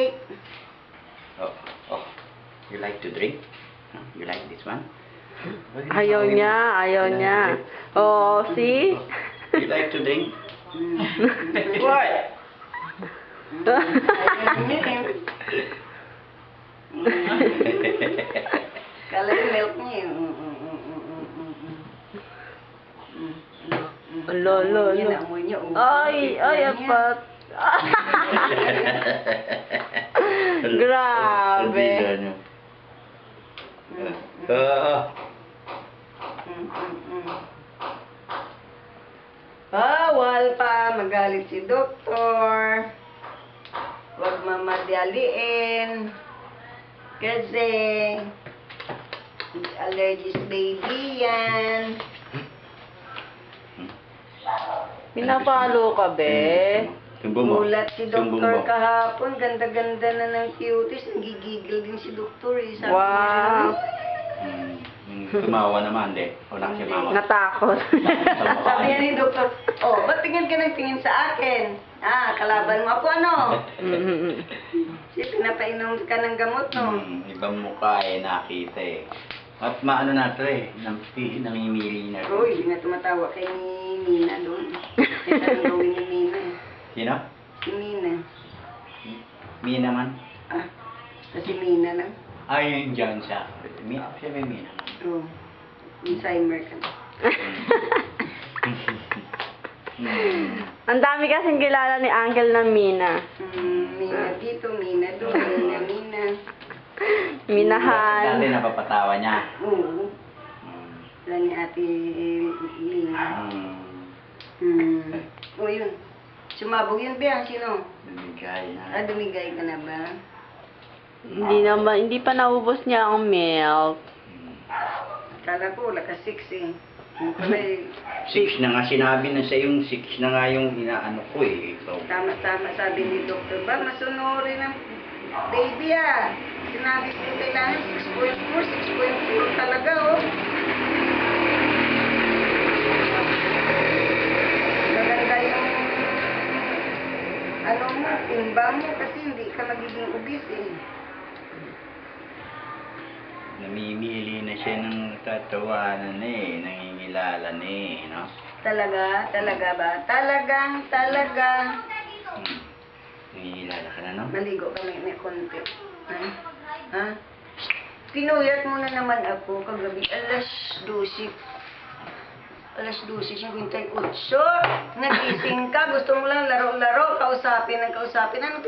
cake. Oh, oh. You like to drink? Huh? You like this one? Ayaw niya, ayaw You like niya. to drink? Oh, see? You like to drink? What? Ayaw niya eh. Kala yung milk niya eh. Lolo, Amoy niya lolo. na, amoy niya. Ay, ay, apat. Grabe. Bawal pa magalit si doktor. Huwag mamadaliin. Kasi allergies baby yan. Pinapalo ka, be. Sumbong mo. Gulat si Sumbong doktor mo. kahapon. Ganda-ganda na ng cuties. Nagigigil din si doktor eh. Sabi Wow. Tumawa naman, de. Wala si mama. Natakot. Sabi niya ni doktor, oh, ba't tingin ka ng tingin sa akin? Ah, kalaban mo ako ano? Kasi pinapainom ka ng gamot, no? Ibang mukha eh, nakita eh. At maano na ito eh, namimili na ito. Uy, hindi nga tumatawa kay Nina doon. Kasi anong gawin ni Nina eh. Sino? Si Nina. Mina man? Ah, kasi Nina lang. Ay, yun dyan siya. Siya may Mina man. Oh, Alzheimer ka na. Ang dami kasing kilala ni Uncle na Mina. Mina dito, Mina doon, Mina, Mina. Minahan. Dati napapatawa niya. Oo. Wala ni Ate Lina. O yun. Sumabog yun, Bea. Sino? Lumigay na. Ah, dumigay ka na ba? Hindi pa naubos niya ang milk. Kala ko, wala ka 6 eh. Ano pala eh. 6 na nga sinabi na sa yung 6 na nga yung inaano ko eh. So, Tama-tama sabi ni Doktor ba, masunurin ng baby ah. Sinabi ko kailangan 6.4 talaga oh. Maganda yung ano mo, timbang mo kasi hindi ka magiging obese eh. namimili na siya ng tatawanan eh, nangingilala na eh, no? Talaga ba? Talaga. Nangingilala ka na, no? Maligo kami may konti. Ha? Pinuyat mo na naman ako kagabi. Alas 12. 58. Nagising ka. Gusto mo lang laro-laro. Kausapin. Anong